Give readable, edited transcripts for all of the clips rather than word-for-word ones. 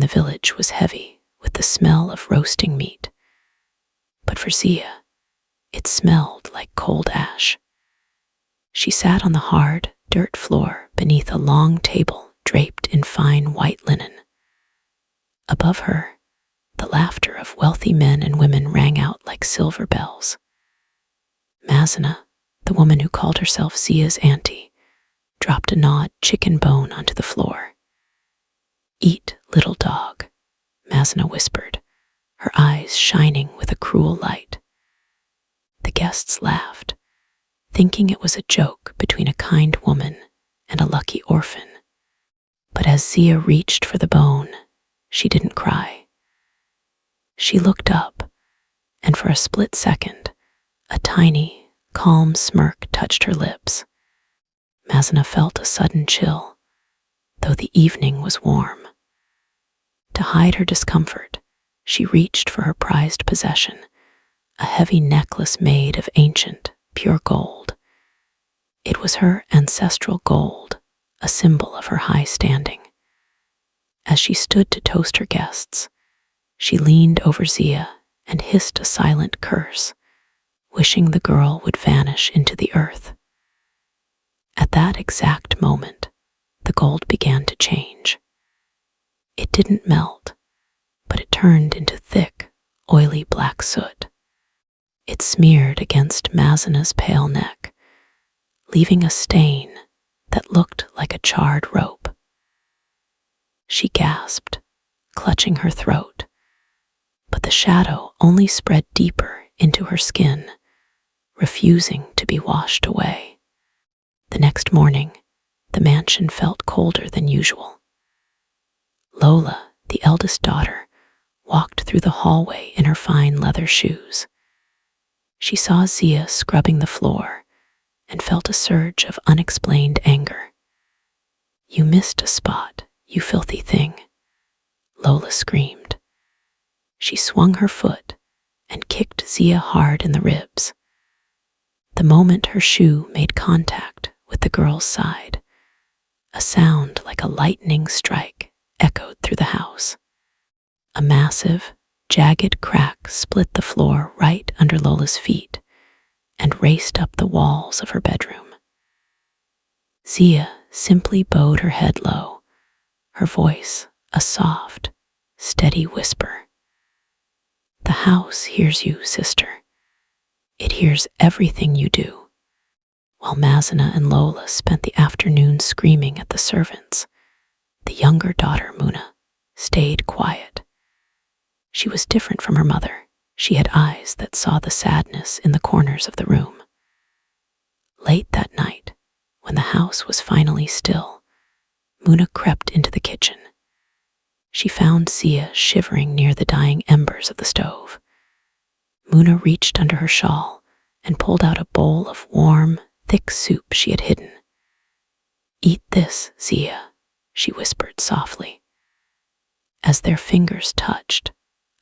the village was heavy with the smell of roasting meat. But for Zia, it smelled like cold ash. She sat on the hard, dirt floor beneath a long table draped in fine white linen. Above her, the laughter of wealthy men and women rang out like silver bells. Mazina, the woman who called herself Zia's auntie, dropped a gnawed chicken bone onto the floor. "Eat, little dog," Mazina whispered, her eyes shining with a cruel light. The guests laughed, thinking it was a joke between a kind woman and a lucky orphan. But as Zia reached for the bone, she didn't cry. She looked up, and for a split second, a tiny, calm smirk touched her lips. Mazina felt a sudden chill, though the evening was warm. To hide her discomfort, she reached for her prized possession, a heavy necklace made of ancient, pure gold. It was her ancestral gold, a symbol of her high standing. As she stood to toast her guests, she leaned over Zia and hissed a silent curse, wishing the girl would vanish into the earth. At that exact moment, the gold began to change. It didn't melt, but it turned into thick, oily black soot. It smeared against Mazina's pale neck, leaving a stain that looked like a charred rope. She gasped, clutching her throat, but the shadow only spread deeper into her skin, refusing to be washed away. The next morning, the mansion felt colder than usual. Lola, the eldest daughter, walked through the hallway in her fine leather shoes. She saw Zia scrubbing the floor and felt a surge of unexplained anger. "You missed a spot, you filthy thing," Lola screamed. She swung her foot and kicked Zia hard in the ribs. The moment her shoe made contact with the girl's side, a sound like a lightning strike echoed through the house. A massive, jagged crack split the floor right under Lola's feet and raced up the walls of her bedroom. Zia simply bowed her head low, her voice a soft, steady whisper. "The house hears you, sister. It hears everything you do." While Mazina and Lola spent the afternoon screaming at the servants, the younger daughter, Muna, stayed quiet. She was different from her mother. She had eyes that saw the sadness in the corners of the room. Late that night, when the house was finally still, Muna crept into the kitchen. She found Zia shivering near the dying embers of the stove. Muna reached under her shawl and pulled out a bowl of warm, thick soup she had hidden. "Eat this, Zia," she whispered softly. As their fingers touched,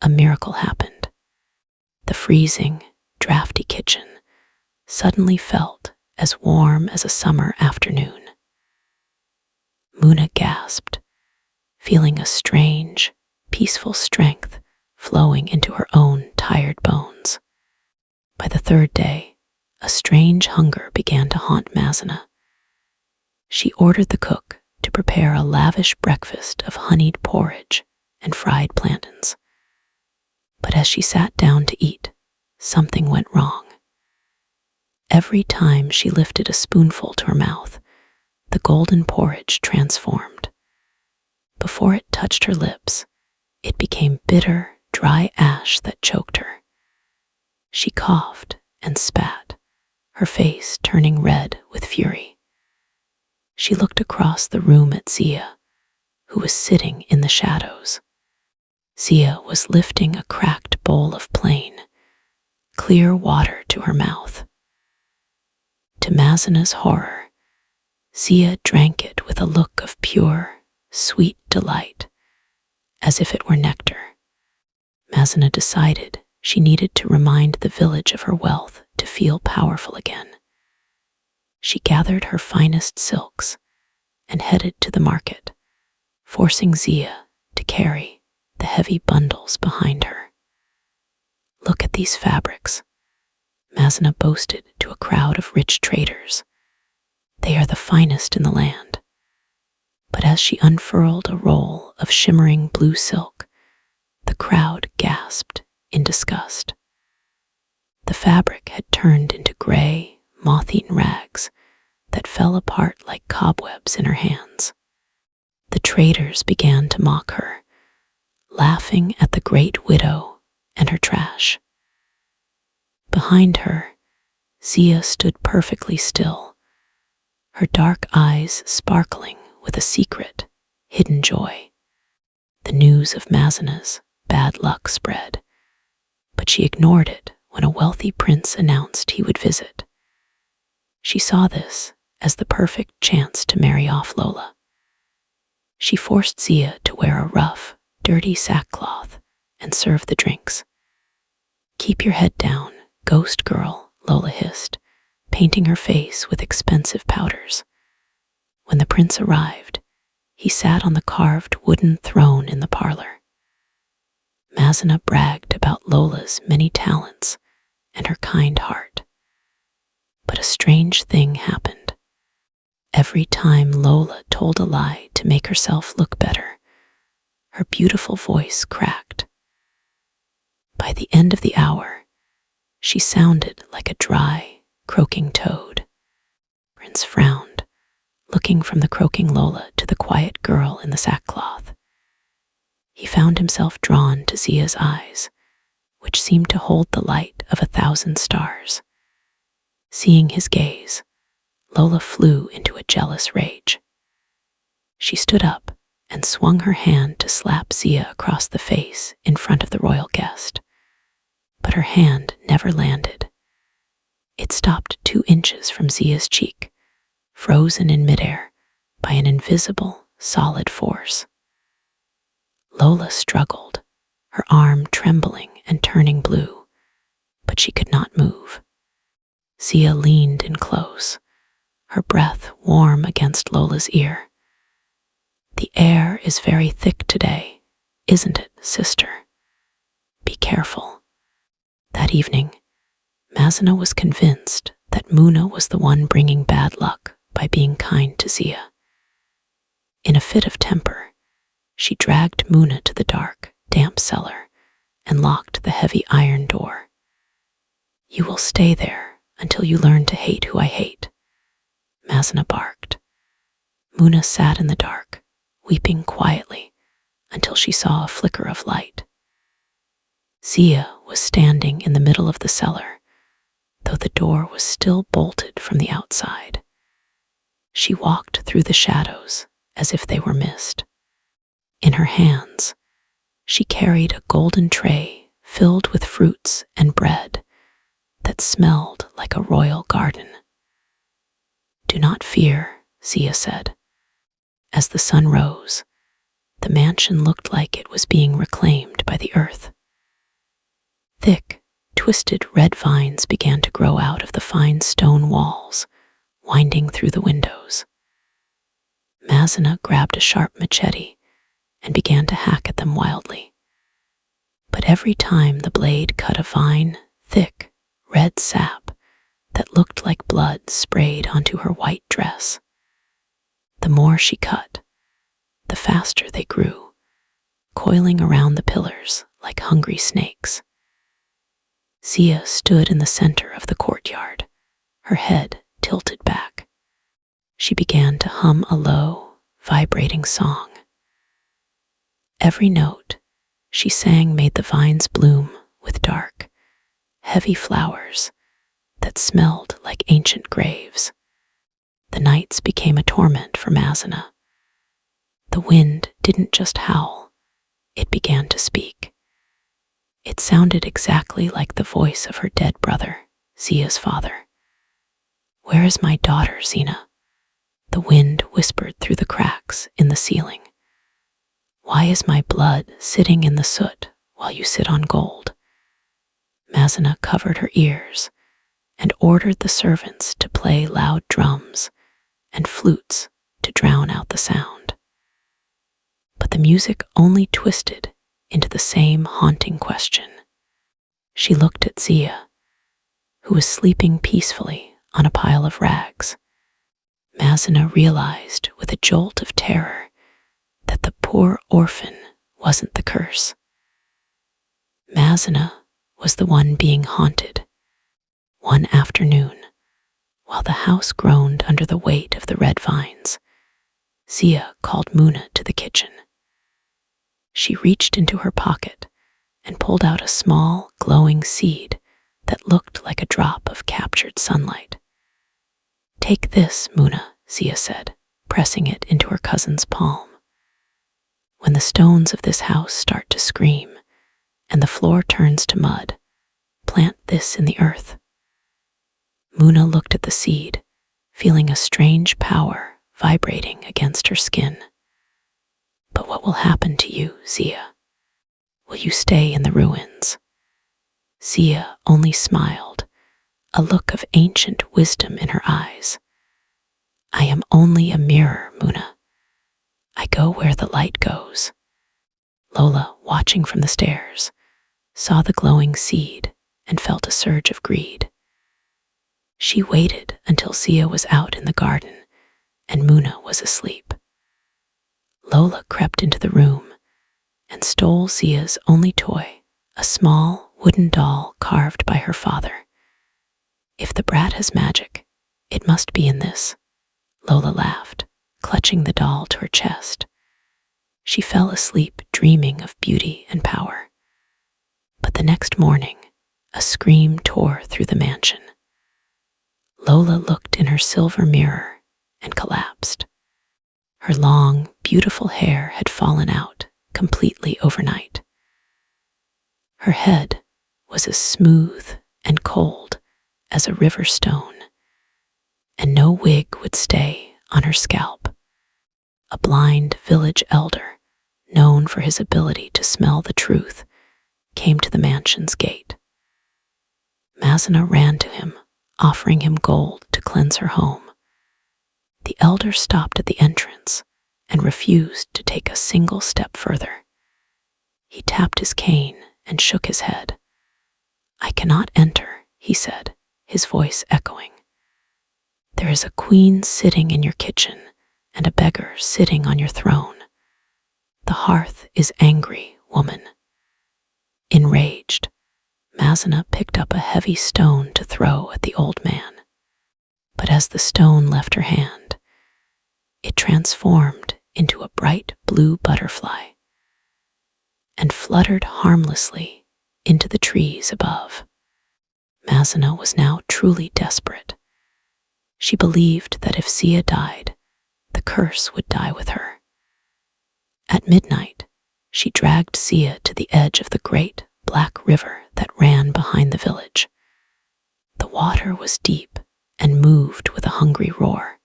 a miracle happened. The freezing, drafty kitchen suddenly felt as warm as a summer afternoon. Muna gasped, feeling a strange, peaceful strength flowing into her own tired bones. By the third day, a strange hunger began to haunt Mazina. She ordered the cook to prepare a lavish breakfast of honeyed porridge and fried plantains. But as she sat down to eat, something went wrong. Every time she lifted a spoonful to her mouth, the golden porridge transformed. Before it touched her lips, it became bitter, dry ash that choked her. She coughed and spat, her face turning red with fury. She looked across the room at Zia, who was sitting in the shadows. Zia was lifting a cracked bowl of plain, clear water to her mouth. To Mazina's horror, Zia drank it with a look of pure, sweet delight, as if it were nectar. Mazina decided she needed to remind the village of her wealth to feel powerful again. She gathered her finest silks and headed to the market, forcing Zia to carry heavy bundles behind her. "Look at these fabrics," Mazna boasted to a crowd of rich traders. "They are the finest in the land." But as she unfurled a roll of shimmering blue silk, the crowd gasped in disgust. The fabric had turned into gray, moth-eaten rags that fell apart like cobwebs in her hands. The traders began to mock her, laughing at the great widow and her trash. Behind her, Zia stood perfectly still, her dark eyes sparkling with a secret, hidden joy. The news of Mazana's bad luck spread, but she ignored it when a wealthy prince announced he would visit. She saw this as the perfect chance to marry off Lola. She forced Zia to wear a rough, dirty sackcloth and serve the drinks. "Keep your head down, ghost girl," Lola hissed, painting her face with expensive powders. When the prince arrived, he sat on the carved wooden throne in the parlor. Mazana bragged about Lola's many talents and her kind heart. But a strange thing happened. Every time Lola told a lie to make herself look better, her beautiful voice cracked. By the end of the hour, she sounded like a dry, croaking toad. Prince frowned, looking from the croaking Lola to the quiet girl in the sackcloth. He found himself drawn to Zia's eyes, which seemed to hold the light of 1,000 stars. Seeing his gaze, Lola flew into a jealous rage. She stood up and swung her hand to slap Zia across the face in front of the royal guest. But her hand never landed. It stopped 2 inches from Zia's cheek, frozen in midair by an invisible, solid force. Lola struggled, her arm trembling and turning blue, but she could not move. Zia leaned in close, her breath warm against Lola's ear. "The air is very thick today, isn't it, sister? Be careful." That evening, Mazana was convinced that Muna was the one bringing bad luck by being kind to Zia. In a fit of temper, she dragged Muna to the dark, damp cellar and locked the heavy iron door. "You will stay there until you learn to hate who I hate," Mazana barked. Muna sat in the dark, weeping quietly until she saw a flicker of light. Zia was standing in the middle of the cellar, though the door was still bolted from the outside. She walked through the shadows as if they were mist. In her hands, she carried a golden tray filled with fruits and bread that smelled like a royal garden. "Do not fear," Zia said. As the sun rose, the mansion looked like it was being reclaimed by the earth. Thick, twisted red vines began to grow out of the fine stone walls, winding through the windows. Mazana grabbed a sharp machete and began to hack at them wildly. But every time the blade cut a vine, thick, red sap that looked like blood sprayed onto her white dress. The more she cut, the faster they grew, coiling around the pillars like hungry snakes. Zia stood in the center of the courtyard, her head tilted back. She began to hum a low, vibrating song. Every note she sang made the vines bloom with dark, heavy flowers that smelled like ancient graves. The nights became a torment for Mazana. The wind didn't just howl, it began to speak. It sounded exactly like the voice of her dead brother, Zia's father. "Where is my daughter, Zina?" The wind whispered through the cracks in the ceiling. "Why is my blood sitting in the soot while you sit on gold?" Mazana covered her ears and ordered the servants to play loud drums and flutes to drown out the sound. But the music only twisted into the same haunting question. She looked at Zia, who was sleeping peacefully on a pile of rags. Mazina realized with a jolt of terror that the poor orphan wasn't the curse. Mazina was the one being haunted. One afternoon, while the house groaned under the weight of the red vines, Zia called Muna to the kitchen. She reached into her pocket and pulled out a small, glowing seed that looked like a drop of captured sunlight. "Take this, Muna," Zia said, pressing it into her cousin's palm. "When the stones of this house start to scream and the floor turns to mud, plant this in the earth." Muna looked at the seed, feeling a strange power vibrating against her skin. "But what will happen to you, Zia? Will you stay in the ruins?" Zia only smiled, a look of ancient wisdom in her eyes. "I am only a mirror, Muna. I go where the light goes." Lola, watching from the stairs, saw the glowing seed and felt a surge of greed. She waited until Zia was out in the garden and Muna was asleep. Lola crept into the room and stole Zia's only toy, a small wooden doll carved by her father. "If the brat has magic, it must be in this," Lola laughed, clutching the doll to her chest. She fell asleep dreaming of beauty and power. But the next morning, a scream tore through the mansion. Lola looked in her silver mirror and collapsed. Her long, beautiful hair had fallen out completely overnight. Her head was as smooth and cold as a river stone, and no wig would stay on her scalp. A blind village elder, known for his ability to smell the truth, came to the mansion's gate. Mazina ran to him, offering him gold to cleanse her home. The elder stopped at the entrance and refused to take a single step further. He tapped his cane and shook his head. "I cannot enter," he said, his voice echoing. "There is a queen sitting in your kitchen and a beggar sitting on your throne. The hearth is angry, woman." Enraged, Mazina picked up a heavy stone to throw at the old man. But as the stone left her hand, it transformed into a bright blue butterfly and fluttered harmlessly into the trees above. Mazina was now truly desperate. She believed that if Zia died, the curse would die with her. At midnight, she dragged Zia to the edge of the great black river that ran behind the village. The water was deep and moved with a hungry roar.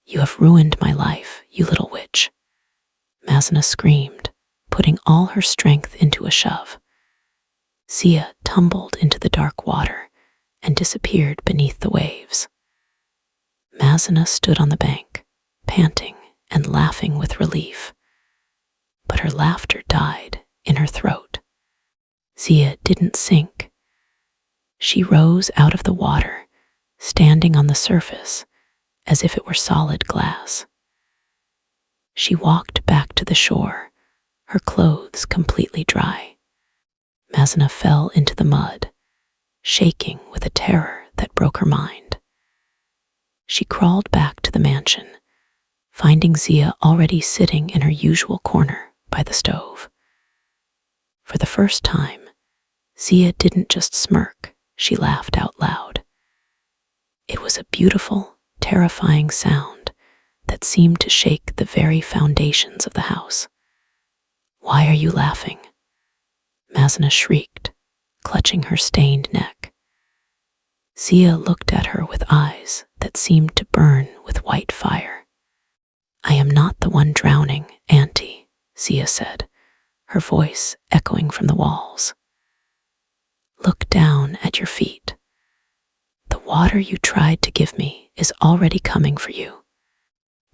"You have ruined my life, you little witch," Mazina screamed, putting all her strength into a shove. Zia tumbled into the dark water and disappeared beneath the waves. Mazina stood on the bank, panting and laughing with relief. But her laughter died in her throat. Zia didn't sink. She rose out of the water, standing on the surface as if it were solid glass. She walked back to the shore, her clothes completely dry. Mazina fell into the mud, shaking with a terror that broke her mind. She crawled back to the mansion, finding Zia already sitting in her usual corner by the stove. For the first time, Zia didn't just smirk, she laughed out loud. It was a beautiful, terrifying sound that seemed to shake the very foundations of the house. "Why are you laughing?" Mazina shrieked, clutching her stained neck. Zia looked at her with eyes that seemed to burn with white fire. "I am not the one drowning, Auntie," Zia said, her voice echoing from the walls. "Look down at your feet. The water you tried to give me is already coming for you."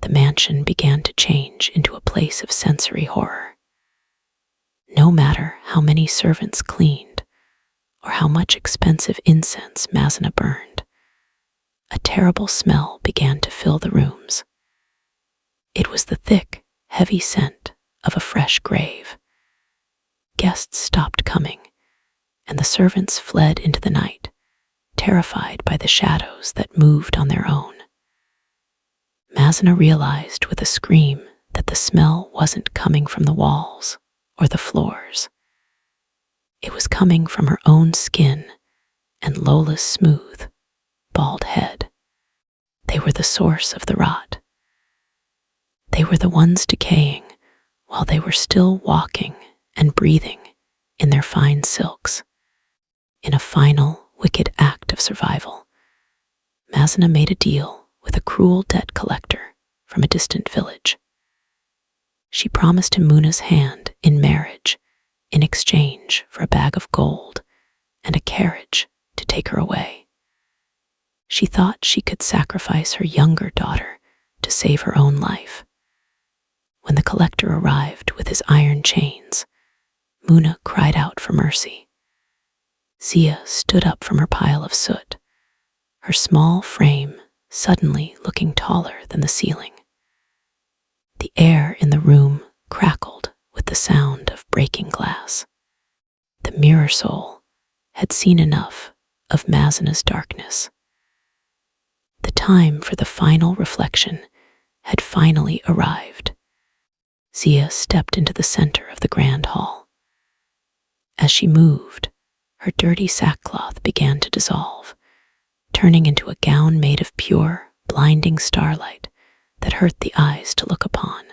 The mansion began to change into a place of sensory horror. No how many servants cleaned, or how much expensive incense Mazna burned. A terrible smell began to fill the rooms. It was the thick, heavy scent of a fresh grave. Guests stopped coming, and the servants fled into the night, terrified by the shadows that moved on their own. Mazna realized with a scream that the smell wasn't coming from the walls or the floors. It was coming from her own skin and Lola's smooth, bald head. They were the source of the rot. They were the ones decaying while they were still walking and breathing in their fine silks. In a final, wicked act of survival, Mazna made a deal with a cruel debt collector from a distant village. She promised him Muna's hand in marriage in exchange for a bag of gold and a carriage to take her away. She thought she could sacrifice her younger daughter to save her own life. When the collector arrived with his iron chains, Muna cried out for mercy. Zia stood up from her pile of soot, her small frame suddenly looking taller than the ceiling. The air in the room crackled with the sound of breaking glass. The mirror soul had seen enough of Mazna's darkness. The time for the final reflection had finally arrived. Zia stepped into the center of the grand hall. As she moved, her dirty sackcloth began to dissolve, turning into a gown made of pure, blinding starlight that hurt the eyes to look upon.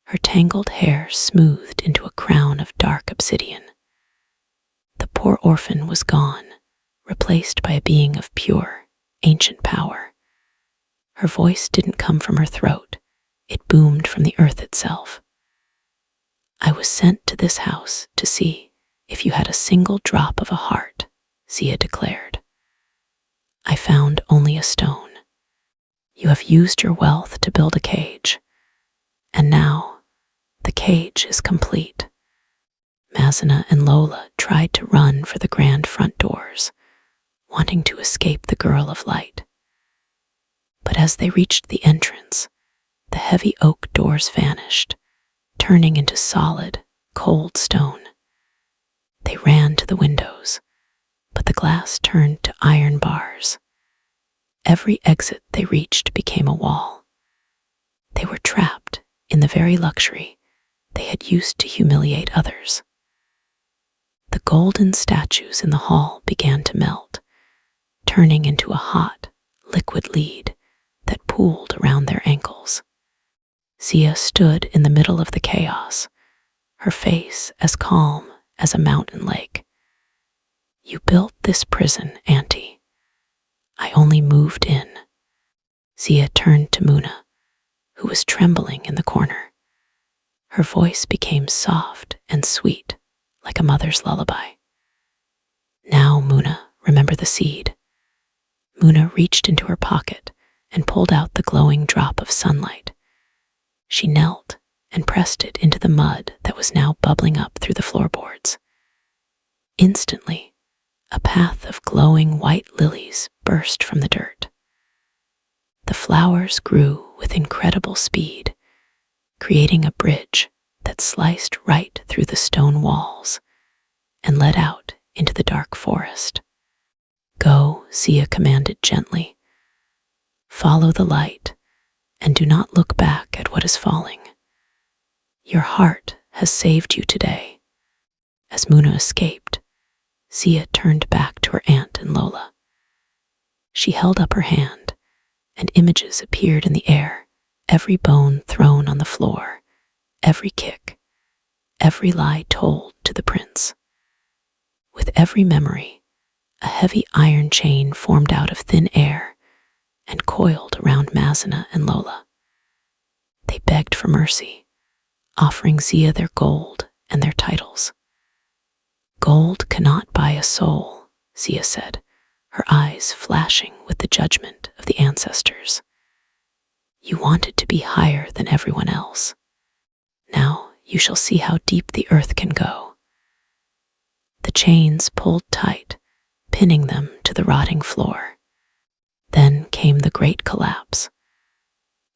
Her tangled hair smoothed into a crown of dark obsidian. The poor orphan was gone, replaced by a being of pure, ancient power. Her voice didn't come from her throat, it boomed from the earth itself. I was sent to this house to see if you had a single drop of a heart, Zia declared. I found only a stone. You have used your wealth to build a cage, and now the cage is complete. Mazna and Lola tried to run for the grand front doors, wanting to escape the girl of light. But as they reached the entrance, the heavy oak doors vanished, turning into solid, cold stone. They ran to the windows, but the glass turned to iron bars. Every exit they reached became a wall. They were trapped in the very luxury they had used to humiliate others. The golden statues in the hall began to melt, turning into a hot, liquid lead that pooled around their ankles. Zia stood in the middle of the chaos, her face as calm as a mountain lake. You built this prison, Auntie. I only moved in. Zia turned to Muna, who was trembling in the corner. Her voice became soft and sweet, like a mother's lullaby. Now, Muna, remember the seed. Muna reached into her pocket and pulled out the glowing drop of sunlight. She knelt and pressed it into the mud that was now bubbling up through the floorboards. Instantly, a path of glowing white lilies burst from the dirt. The flowers grew with incredible speed, creating a bridge that sliced right through the stone walls and led out into the dark forest. Go, Zia commanded gently. Follow the light and do not look back at what is falling. Your heart has saved you today. As Muna escaped, Zia turned back to her aunt and Lola. She held up her hand, and images appeared in the air, every bone thrown on the floor, every kick, every lie told to the prince. With every memory, a heavy iron chain formed out of thin air and coiled around Mazna and Lola. They begged for mercy, offering Zia their gold and their titles. Gold cannot buy a soul, Zia said, her eyes flashing with the judgment of the ancestors. You wanted to be higher than everyone else. Now you shall see how deep the earth can go. chains pulled tight, pinning them to the rotting floor. Then came the great collapse.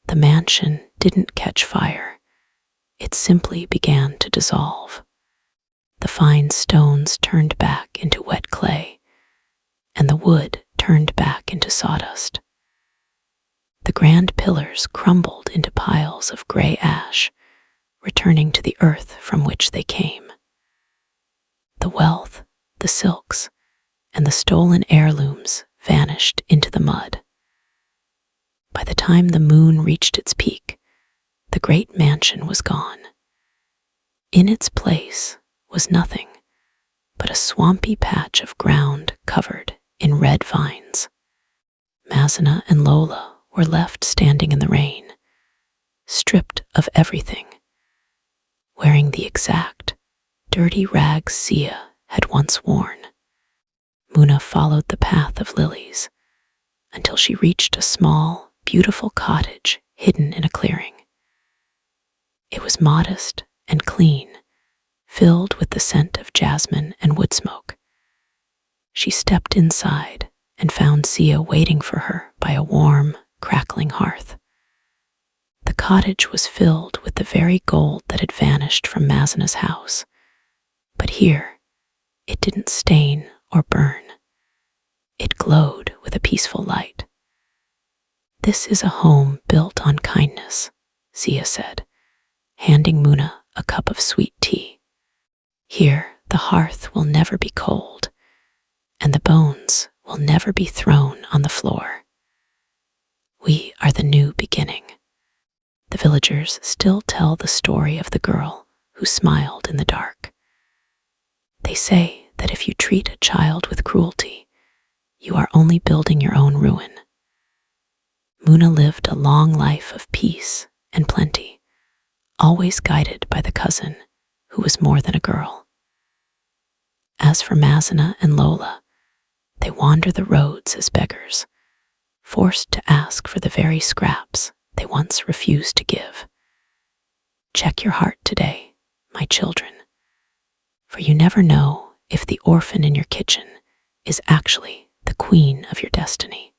The mansion didn't catch fire. It simply began to dissolve. The fine stones turned back into wet clay, and the wood turned back into sawdust. The grand pillars crumbled into piles of gray ash, returning to the earth from which they came. The wealth, the silks, and the stolen heirlooms vanished into the mud. By the time the moon reached its peak, the great mansion was gone. In its place was nothing but a swampy patch of ground covered in red vines. Mazina and Lola were left standing in the rain, stripped of everything, wearing the exact dirty rags Sia had once worn. Muna followed the path of lilies until she reached a small, beautiful cottage hidden in a clearing. It was modest and clean, filled with the scent of jasmine and wood smoke. She stepped inside and found Sia waiting for her by a warm, crackling hearth. The cottage was filled with the very gold that had vanished from Mazina's house, but here it didn't stain or burn. It glowed with a peaceful light. "This is a home built on kindness," Sia said, handing Muna a cup of sweet tea. "Here the hearth will never be cold, and the bones will never be thrown on the floor. We are the new beginning." The villagers still tell the story of the girl who smiled in the dark. They say that if you treat a child with cruelty, you are only building your own ruin. Muna lived a long life of peace and plenty, always guided by the cousin who was more than a girl. As for Mazina and Lola, they wander the roads as beggars, forced to ask for the very scraps they once refused to give. Check your heart today, my children, for you never know if the orphan in your kitchen is actually the queen of your destiny.